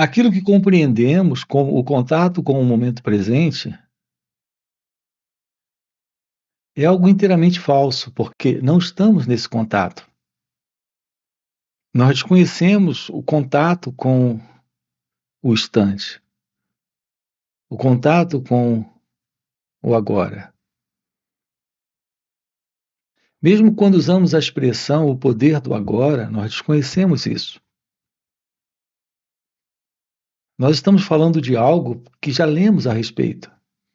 Aquilo que compreendemos como o contato com o momento presente é algo inteiramente falso, porque não estamos nesse contato. Nós desconhecemos o contato com o instante, o contato com o agora. Mesmo quando usamos a expressão o poder do agora, nós desconhecemos isso. Nós estamos falando de algo que já lemos a respeito,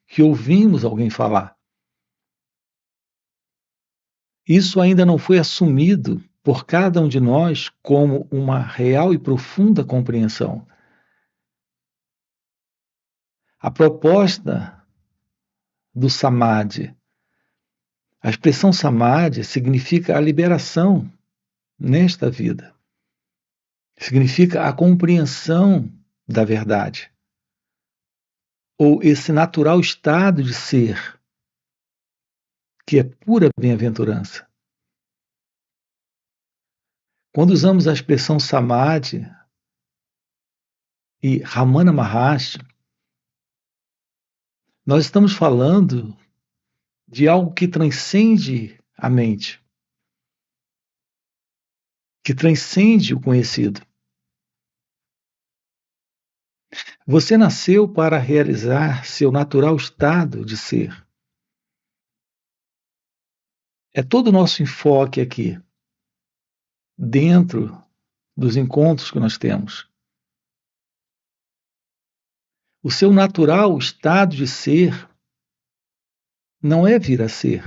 que ouvimos alguém falar. Isso ainda não foi assumido por cada um de nós como uma real e profunda compreensão. A proposta do samadhi, a expressão samadhi significa a liberação nesta vida. Significa a compreensão da verdade, ou esse natural estado de ser, que é pura bem-aventurança. Quando usamos a expressão samadhi e Ramana Maharshi, nós estamos falando de algo que transcende a mente, que transcende o conhecido. Você nasceu para realizar seu natural estado de ser. É todo o nosso enfoque aqui, dentro dos encontros que nós temos. O seu natural estado de ser não é vir a ser.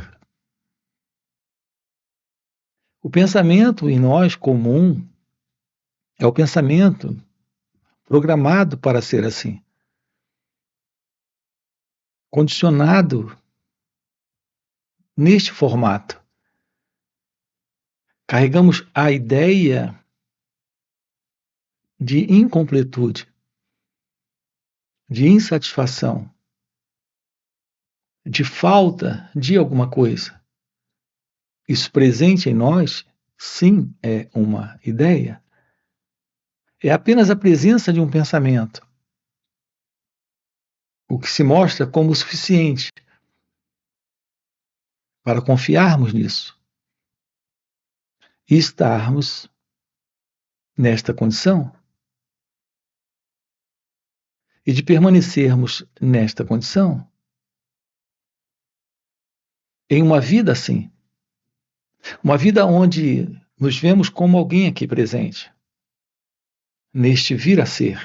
O pensamento em nós comum é o pensamento programado para ser assim, condicionado neste formato. Carregamos a ideia de incompletude, de insatisfação, de falta de alguma coisa. Isso presente em nós, sim, é uma ideia. É apenas a presença de um pensamento, o que se mostra como o suficiente para confiarmos nisso e estarmos nesta condição. E de permanecermos nesta condição em uma vida assim. Uma vida onde nos vemos como alguém aqui presente, neste vir a ser.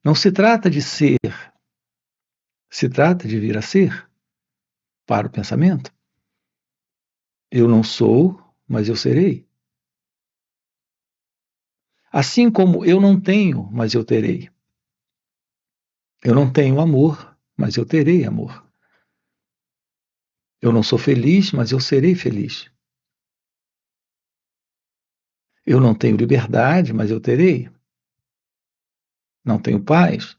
Não se trata de ser, se trata de vir a ser para o pensamento. Eu não sou, mas eu serei. Assim como eu não tenho, mas eu terei. Eu não tenho amor, mas eu terei amor. Eu não sou feliz, mas eu serei feliz. Eu não tenho liberdade, mas eu terei. Não tenho paz.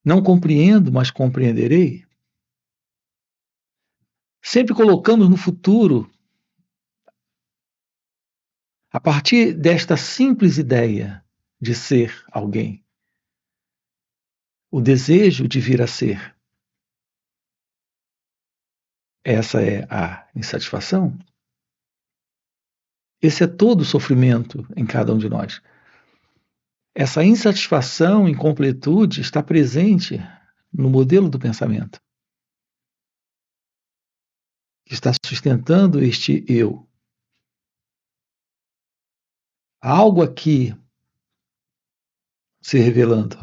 Não compreendo, mas compreenderei. Sempre colocamos no futuro, a partir desta simples ideia de ser alguém, o desejo de vir a ser. Essa é a insatisfação. Esse é todo o sofrimento em cada um de nós. Essa insatisfação, incompletude está presente no modelo do pensamento, que está sustentando este eu. Há algo aqui se revelando,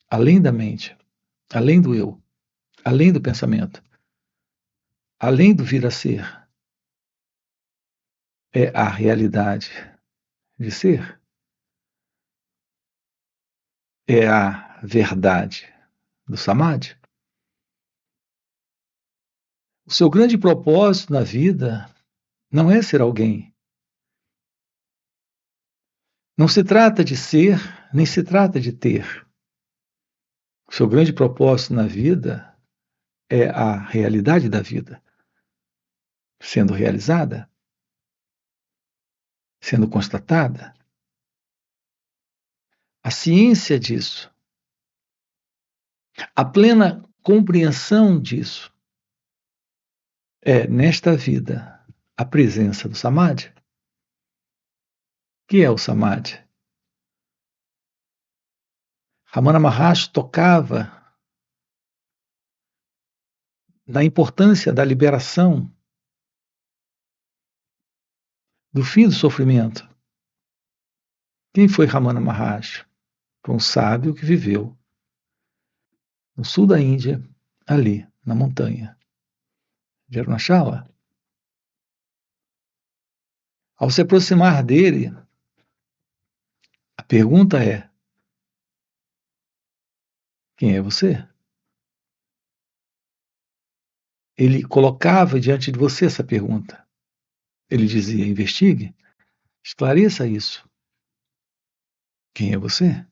além da mente, além do eu, além do pensamento, além do vir a ser. É a realidade de ser. É a verdade do samadhi. O seu grande propósito na vida não é ser alguém. Não se trata de ser, nem se trata de ter. O seu grande propósito na vida é a realidade da vida, sendo realizada, sendo constatada. a ciência disso, a plena compreensão disso é, nesta vida, a presença do Samadhi. O que é o Samadhi? Ramana Maharshi tocava na importância da liberação do fim do sofrimento. Quem foi Ramana Maharshi? Foi um sábio que viveu no sul da Índia, ali, na montanha de Arunachala. Ao se aproximar dele, a pergunta é: quem é você? Ele colocava diante de você essa pergunta. Ele dizia: investigue, esclareça isso. Quem é você?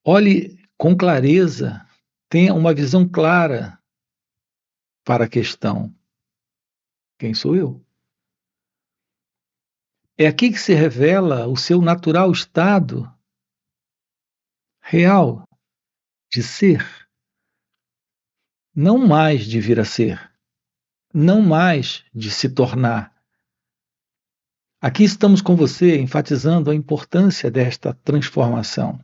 Olhe com clareza, tenha uma visão clara para a questão: quem sou eu? É aqui que se revela o seu natural estado real de ser, não mais de vir a ser, não mais de se tornar. Aqui estamos com você enfatizando a importância desta transformação,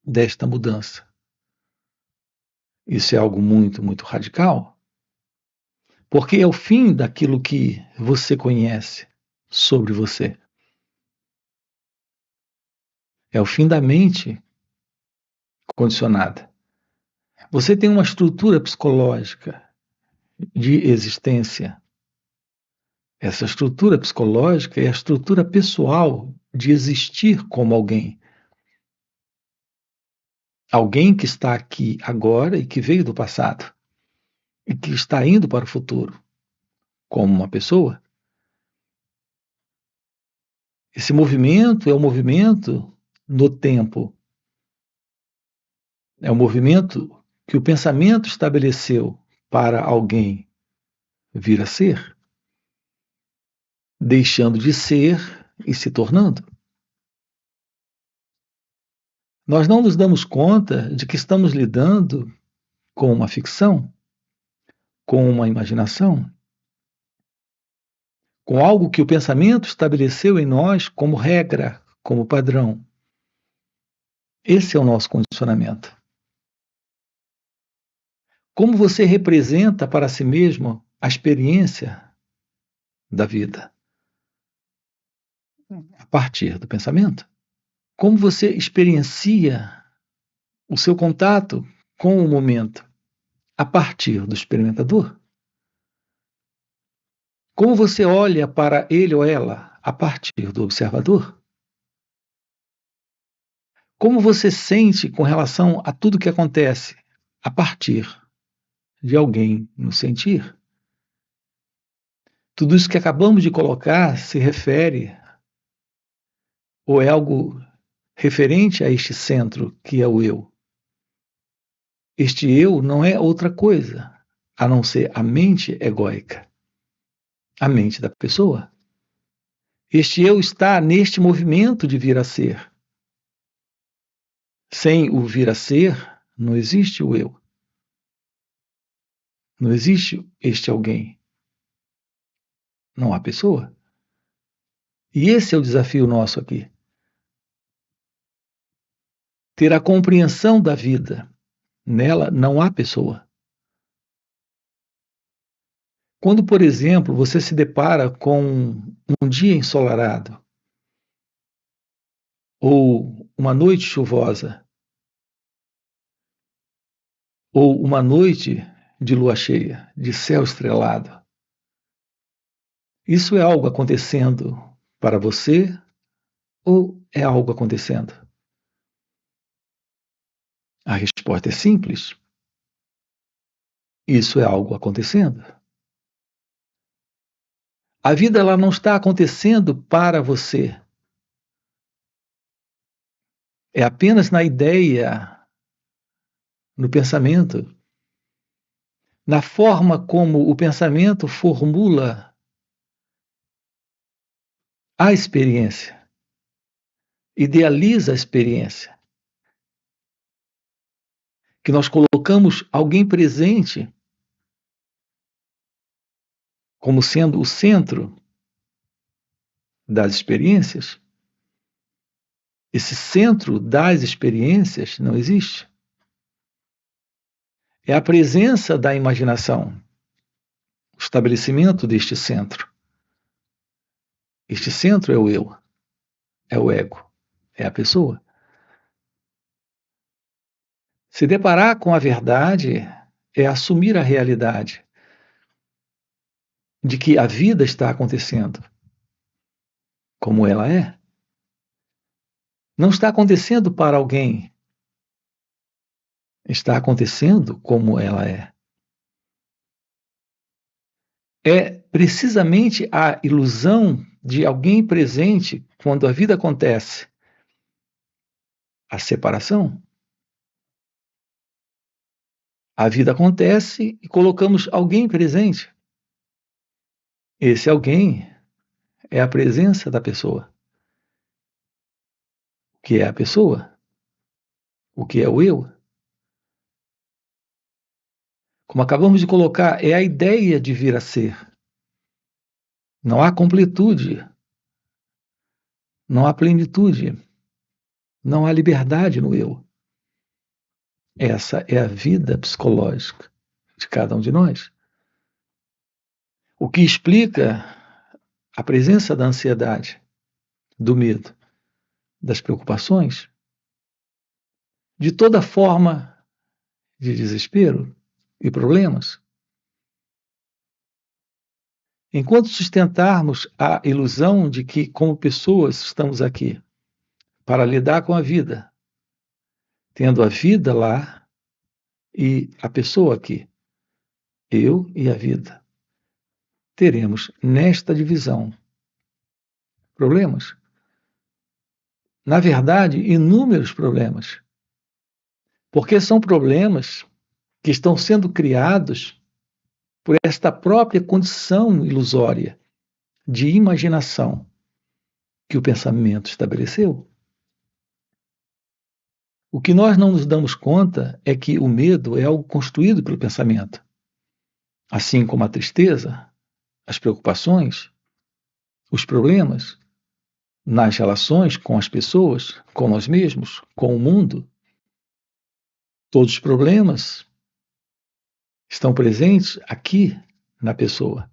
desta mudança. Isso é algo muito, muito radical, porque é o fim daquilo que você conhece sobre você. É o fim da mente condicionada. Você tem uma estrutura psicológica de existência. Essa estrutura psicológica é a estrutura pessoal de existir como alguém. Alguém que está aqui agora e que veio do passado e que está indo para o futuro como uma pessoa. Esse movimento é um movimento no tempo. É um movimento que o pensamento estabeleceu para alguém vir a ser, deixando de ser e se tornando. Nós não nos damos conta de que estamos lidando com uma ficção, com uma imaginação, com algo que o pensamento estabeleceu em nós como regra, como padrão. Esse é o nosso condicionamento. Como você representa para si mesmo a experiência da vida? A partir do pensamento. Como você experiencia o seu contato com o momento? A partir do experimentador. Como você olha para ele ou ela? A partir do observador. Como você sente com relação a tudo que acontece? A partir de alguém no sentir. Tudo isso que acabamos de colocar se refere ou é algo referente a este centro que é o eu. Este eu não é outra coisa a não ser a mente egóica, a mente da pessoa. Este eu está neste movimento de vir a ser. Sem o vir a ser, não existe o eu. Não existe este alguém. Não há pessoa. E esse é o desafio nosso aqui. Ter a compreensão da vida. Nela não há pessoa. Quando, por exemplo, você se depara com um dia ensolarado ou uma noite chuvosa ou uma noite de lua cheia, de céu estrelado, isso é algo acontecendo para você ou é algo acontecendo? A resposta é simples. Isso é algo acontecendo. A vida ela não está acontecendo para você. É apenas na ideia, no pensamento, na forma como o pensamento formula a experiência. idealiza a experiência, que nós colocamos alguém presente como sendo o centro das experiências. Esse centro das experiências não existe. É a presença da imaginação, o estabelecimento deste centro. Este centro é o eu, é o ego, é a pessoa. Se deparar com a verdade é assumir a realidade de que a vida está acontecendo como ela é. Não está acontecendo para alguém, está acontecendo como ela é. É precisamente a ilusão de alguém presente quando a vida acontece. A separação. A vida acontece e colocamos alguém presente. Esse alguém é a presença da pessoa. O que é a pessoa? O que é o eu? Como acabamos de colocar, é a ideia de vir a ser. Não há completude, não há plenitude, não há liberdade no eu. Essa é a vida psicológica de cada um de nós. O que explica a presença da ansiedade, do medo, das preocupações, de toda forma de desespero e problemas. Enquanto sustentarmos a ilusão de que, como pessoas, estamos aqui para lidar com a vida, tendo a vida lá e a pessoa aqui, eu e a vida, teremos nesta divisão problemas. Na verdade, inúmeros problemas. Porque são problemas que estão sendo criados por esta própria condição ilusória de imaginação que o pensamento estabeleceu. O que nós não nos damos conta é que o medo é algo construído pelo pensamento. Assim como a tristeza, as preocupações, os problemas nas relações com as pessoas, com nós mesmos, com o mundo. Todos os problemas estão presentes aqui na pessoa.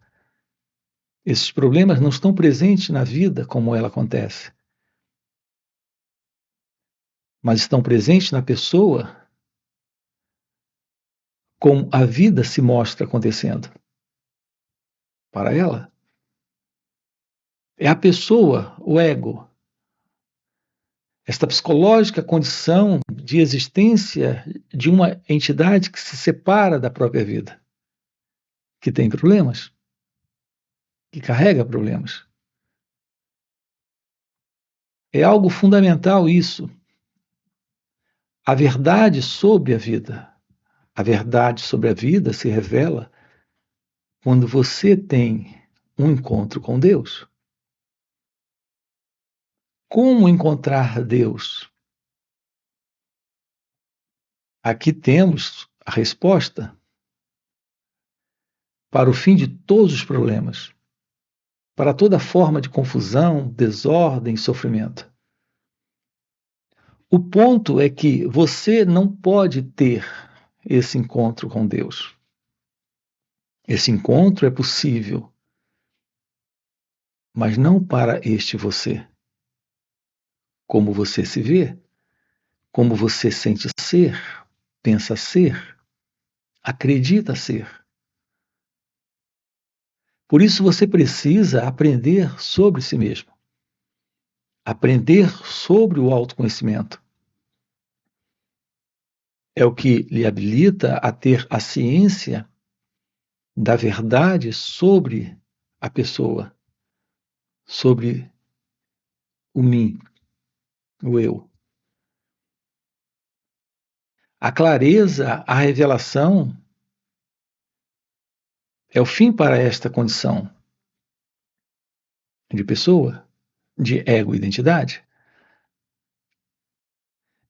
Esses problemas não estão presentes na vida como ela acontece, mas estão presentes na pessoa como a vida se mostra acontecendo para ela. É a pessoa, o ego, esta psicológica condição de existência de uma entidade que se separa da própria vida, que tem problemas, que carrega problemas. É algo fundamental isso. A verdade sobre a vida. A verdade sobre a vida se revela quando você tem um encontro com Deus. Como encontrar Deus? Aqui temos a resposta para o fim de todos os problemas, para toda forma de confusão, desordem e sofrimento. O ponto é que você não pode ter esse encontro com Deus. Esse encontro é possível, mas não para este você. Como você se vê, como você sente ser, pensa ser, acredita ser. Por isso você precisa aprender sobre si mesmo. Aprender sobre o autoconhecimento. É o que lhe habilita a ter a ciência da verdade sobre a pessoa, sobre o mim, o eu. A clareza, a revelação é o fim para esta condição de pessoa, de ego-identidade.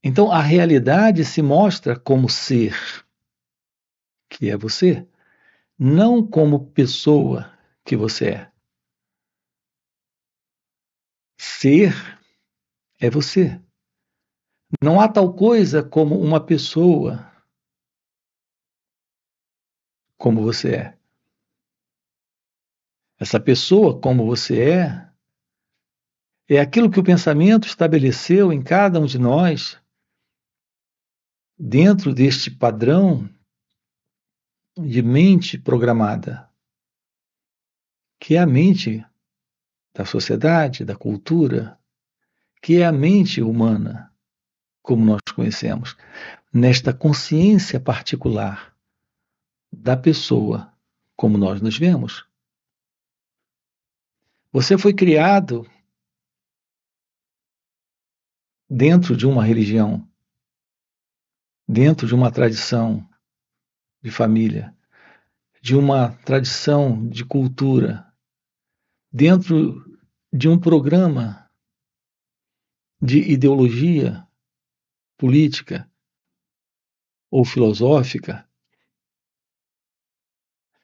Então, a realidade se mostra como ser, que é você, não como pessoa que você é. Ser é você. Não há tal coisa como uma pessoa como você é. Essa pessoa como você é aquilo que o pensamento estabeleceu em cada um de nós, dentro deste padrão de mente programada, que é a mente da sociedade, da cultura, que é a mente humana, como nós conhecemos, nesta consciência particular da pessoa, como nós nos vemos. Você foi criado dentro de uma religião, dentro de uma tradição de família, de uma tradição de cultura, dentro de um programa de ideologia política ou filosófica.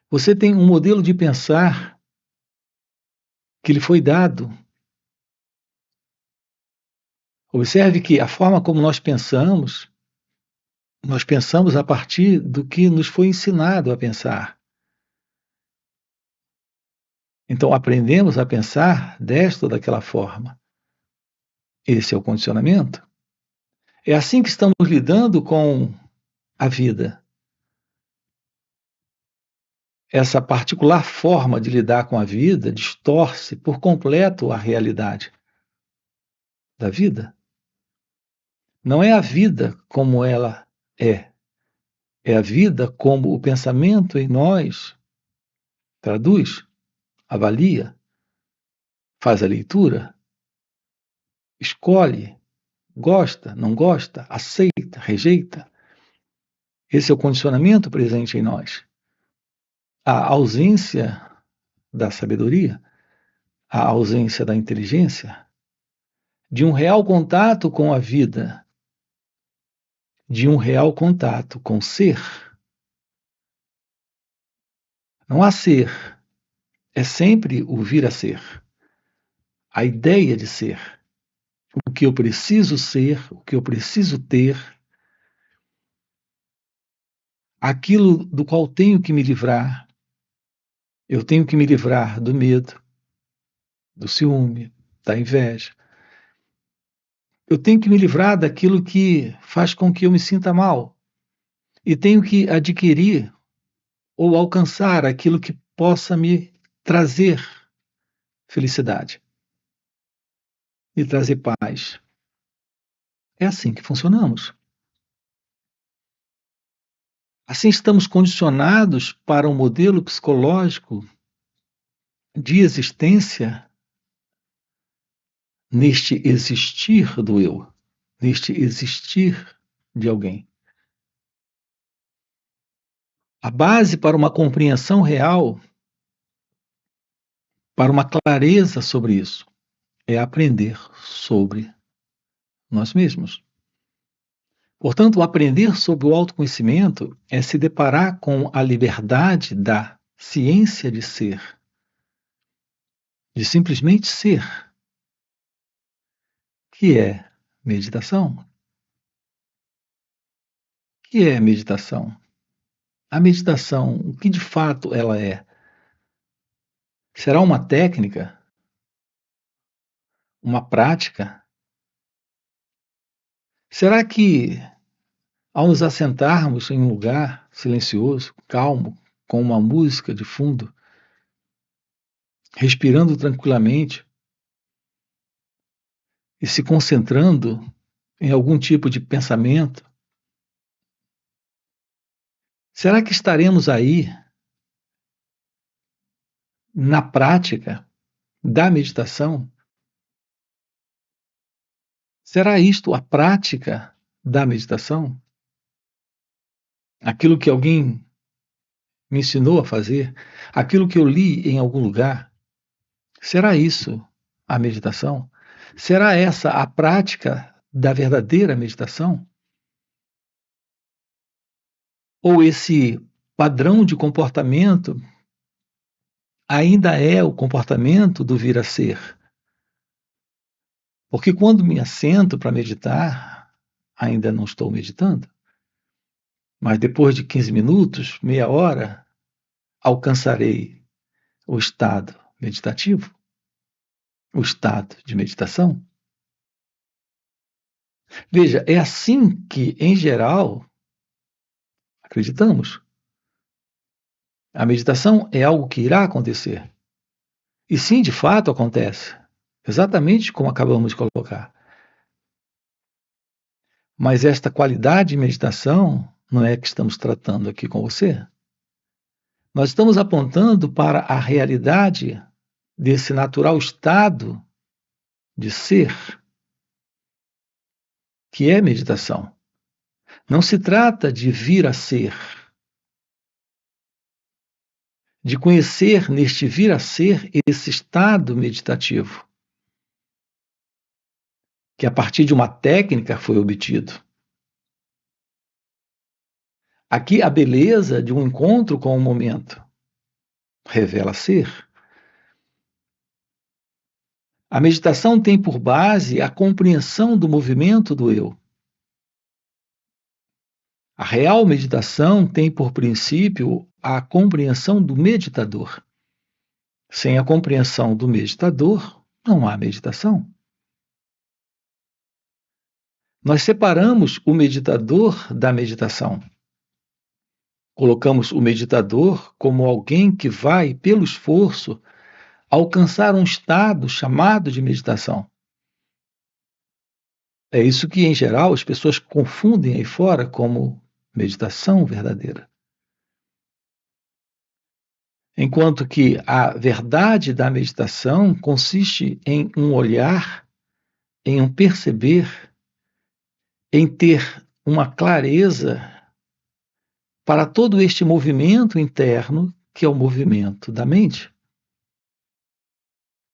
Você tem um modelo de pensar que lhe foi dado. Observe que a forma como nós pensamos a partir do que nos foi ensinado a pensar. Então, aprendemos a pensar desta ou daquela forma. Esse é o condicionamento. É assim que estamos lidando com a vida. Essa particular forma de lidar com a vida distorce por completo a realidade da vida. Não é a vida como ela é a vida como o pensamento em nós traduz, avalia, faz a leitura, escolhe, gosta, não gosta, aceita, rejeita. Esse é o condicionamento presente em nós. A ausência da sabedoria, a ausência da inteligência, de um real contato com a vida, de um real contato com o ser. Não há ser, é sempre o vir a ser. A ideia de ser. O que eu preciso ser, o que eu preciso ter, aquilo do qual tenho que me livrar. Eu tenho que me livrar do medo, do ciúme, da inveja. Eu tenho que me livrar daquilo que faz com que eu me sinta mal. E tenho que adquirir ou alcançar aquilo que possa me trazer felicidade, me trazer paz. É assim que funcionamos. Assim estamos condicionados para um modelo psicológico de existência neste existir do eu, neste existir de alguém. A base para uma compreensão real, para uma clareza sobre isso, é aprender sobre nós mesmos. Portanto, aprender sobre o autoconhecimento é se deparar com a liberdade da ciência de ser, de simplesmente ser, que é meditação. O que é meditação? A meditação, o que de fato ela é? Será uma técnica? Uma prática? Será que, ao nos assentarmos em um lugar silencioso, calmo, com uma música de fundo, respirando tranquilamente e se concentrando em algum tipo de pensamento, será que estaremos aí na prática da meditação? Será isto a prática da meditação? Aquilo que alguém me ensinou a fazer? Aquilo que eu li em algum lugar? Será isso a meditação? Será essa a prática da verdadeira meditação? Ou esse padrão de comportamento ainda é o comportamento do vir a ser? Porque quando me assento para meditar, ainda não estou meditando, mas depois de 15 minutos, meia hora, alcançarei o estado meditativo, o estado de meditação. Veja, é assim que, em geral, acreditamos. A meditação é algo que irá acontecer. E sim, de fato acontece. Exatamente como acabamos de colocar. Mas esta qualidade de meditação não é que estamos tratando aqui com você. Nós estamos apontando para a realidade desse natural estado de ser, que é meditação. Não se trata de vir a ser, de conhecer neste vir a ser esse estado meditativo, que a partir de uma técnica foi obtido. Aqui a beleza de um encontro com o momento revela ser. A meditação tem por base a compreensão do movimento do eu. A real meditação tem por princípio a compreensão do meditador. Sem a compreensão do meditador, não há meditação. Nós separamos o meditador da meditação. Colocamos o meditador como alguém que vai, pelo esforço, alcançar um estado chamado de meditação. É isso que, em geral, as pessoas confundem aí fora como meditação verdadeira. Enquanto que a verdade da meditação consiste em um olhar, em um perceber, em ter uma clareza para todo este movimento interno, que é o movimento da mente,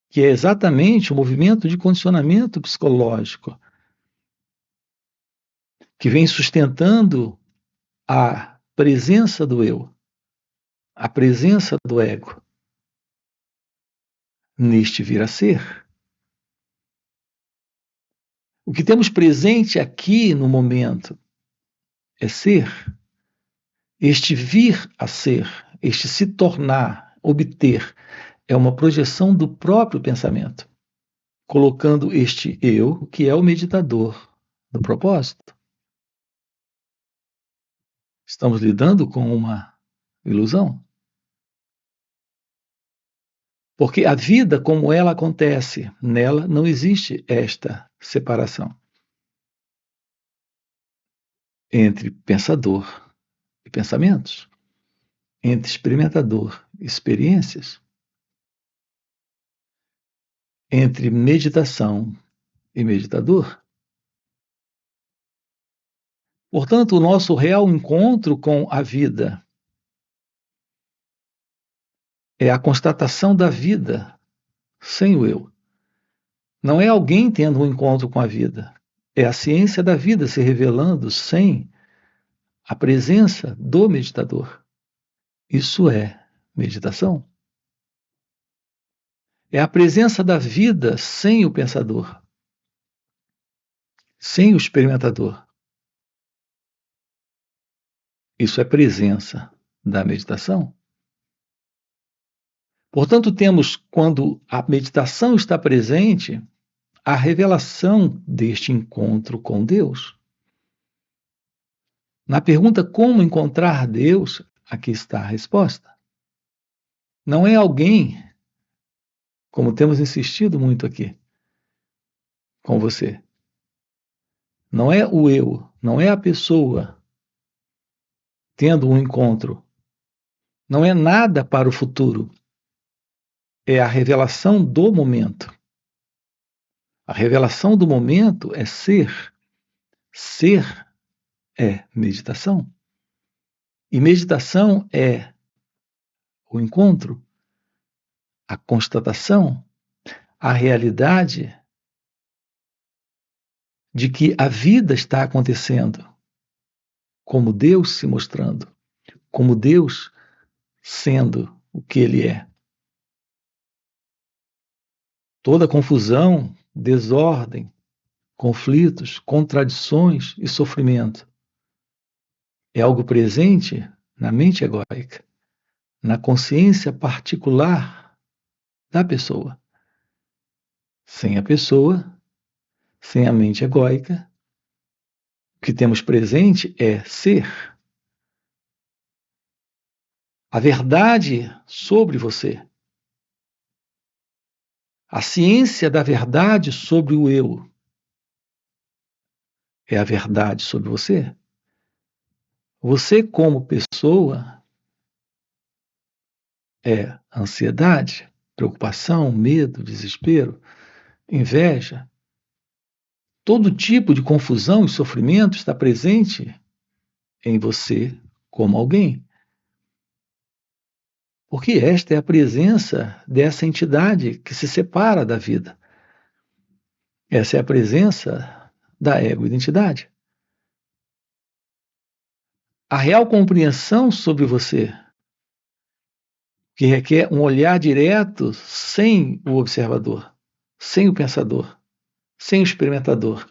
que é exatamente o movimento de condicionamento psicológico, que vem sustentando a presença do eu, a presença do ego, neste vir a ser. O que temos presente aqui no momento é ser. Este vir a ser, este se tornar, obter, é uma projeção do próprio pensamento, colocando este eu, que é o meditador do propósito. Estamos lidando com uma ilusão. Porque a vida como ela acontece, nela não existe esta separação entre pensador e pensamentos, entre experimentador e experiências, entre meditação e meditador. Portanto, o nosso real encontro com a vida é a constatação da vida sem o eu. Não é alguém tendo um encontro com a vida, é a ciência da vida se revelando sem a presença do meditador. Isso é meditação. É a presença da vida sem o pensador, sem o experimentador. Isso é presença da meditação. Portanto, temos, quando a meditação está presente, a revelação deste encontro com Deus. Na pergunta como encontrar Deus, aqui está a resposta. Não é alguém, como temos insistido muito aqui com você. Não é o eu, não é a pessoa tendo um encontro. Não é nada para o futuro. É a revelação do momento. A revelação do momento é ser. Ser é meditação. E meditação é o encontro, a constatação, a realidade de que a vida está acontecendo, como Deus se mostrando, como Deus sendo o que Ele é. Toda confusão, desordem, conflitos, contradições e sofrimento é algo presente na mente egóica, na consciência particular da pessoa. Sem a pessoa, sem a mente egóica, o que temos presente é ser. A verdade sobre você. A ciência da verdade sobre o eu é a verdade sobre você. Você, como pessoa, é ansiedade, preocupação, medo, desespero, inveja. Todo tipo de confusão e sofrimento está presente em você como alguém. Porque esta é a presença dessa entidade que se separa da vida. Essa é a presença da ego-identidade. A real compreensão sobre você, que requer um olhar direto sem o observador, sem o pensador, sem o experimentador.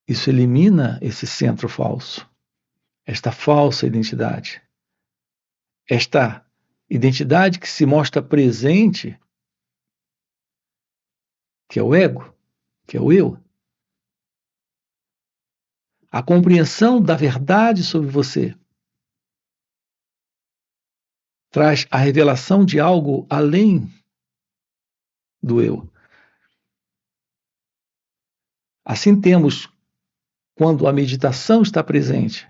Isso elimina esse centro falso, esta falsa identidade. Esta identidade que se mostra presente, que é o ego, que é o eu. A compreensão da verdade sobre você traz a revelação de algo além do eu. Assim temos, quando a meditação está presente,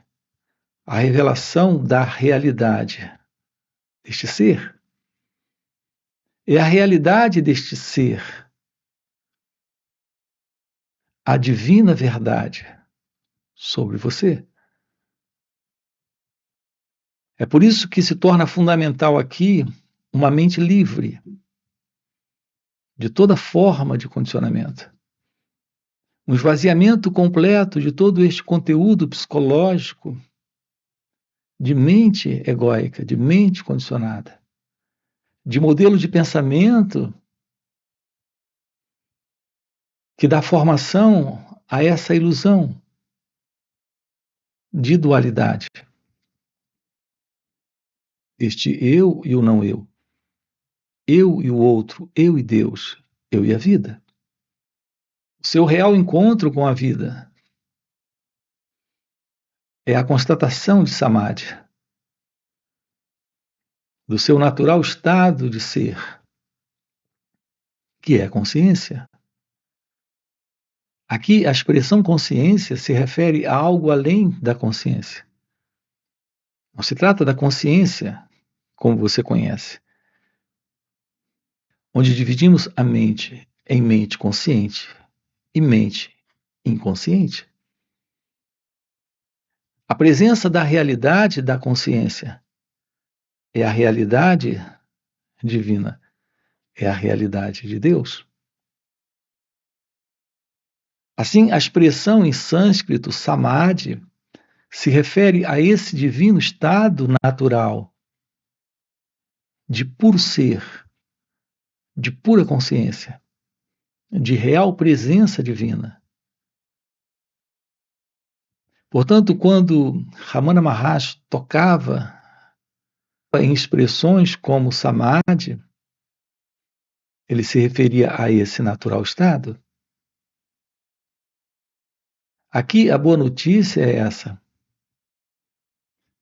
a revelação da realidade deste ser. É a realidade deste ser, a divina verdade sobre você. É por isso que se torna fundamental aqui uma mente livre de toda forma de condicionamento. Um esvaziamento completo de todo este conteúdo psicológico de mente egóica, de mente condicionada, de modelo de pensamento que dá formação a essa ilusão de dualidade. Este eu e o não eu. Eu e o outro, eu e Deus, eu e a vida. O seu real encontro com a vida é a constatação de samadhi, do seu natural estado de ser, que é a consciência. Aqui, a expressão consciência se refere a algo além da consciência. Não se trata da consciência como você conhece, onde dividimos a mente em mente consciente e mente inconsciente. A presença da realidade da consciência é a realidade divina, é a realidade de Deus. Assim, a expressão em sânscrito samadhi se refere a esse divino estado natural de puro ser, de pura consciência, de real presença divina. Portanto, quando Ramana Maharshi tocava em expressões como samadhi, ele se referia a esse natural estado. Aqui a boa notícia é essa.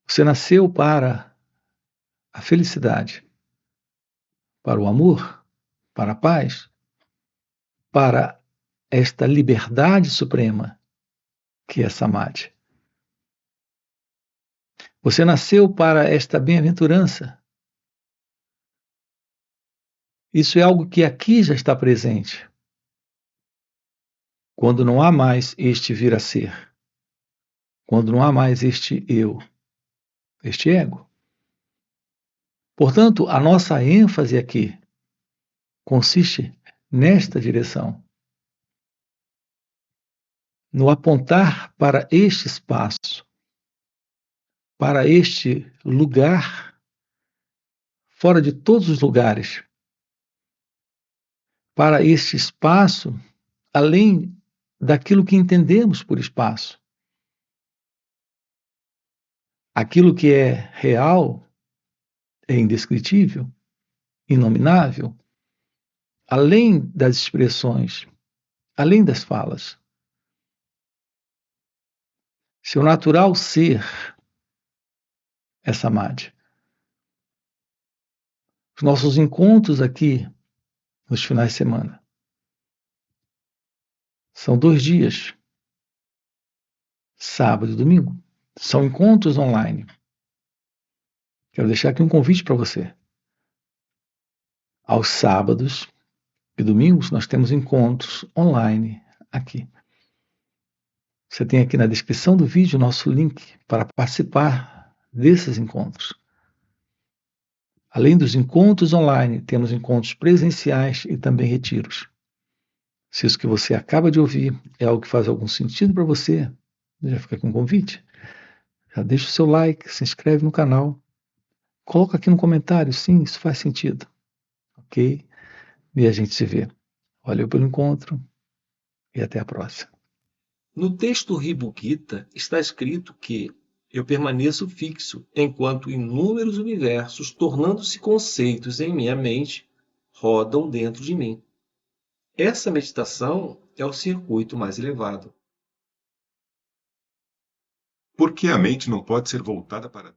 Você nasceu para a felicidade, para o amor, para a paz, para esta liberdade suprema que é Samadhi. Você nasceu para esta bem-aventurança. Isso é algo que aqui já está presente. Quando não há mais este vir a ser, quando não há mais este eu, este ego. Portanto, a nossa ênfase aqui consiste nesta direção. no apontar para este espaço, para este lugar, fora de todos os lugares, para este espaço, além daquilo que entendemos por espaço. Aquilo que é real é indescritível, inominável, além das expressões, além das falas. Seu natural ser é Samadhi. Os nossos encontros aqui nos finais de semana são 2 dias, sábado e domingo. São encontros online. Quero deixar aqui um convite para você. Aos sábados e domingos nós temos encontros online aqui. Você tem aqui na descrição do vídeo o nosso link para participar desses encontros. Além dos encontros online, temos encontros presenciais e também retiros. Se isso que você acaba de ouvir é algo que faz algum sentido para você, já fica aqui um convite. Já deixa o seu like, se inscreve no canal. Coloca aqui no comentário, sim, isso faz sentido. Ok? E a gente se vê. Valeu pelo encontro e até a próxima. No texto Ribukita está escrito que eu permaneço fixo enquanto inúmeros universos, tornando-se conceitos em minha mente, rodam dentro de mim. Essa meditação é o circuito mais elevado. Por que a mente não pode ser voltada para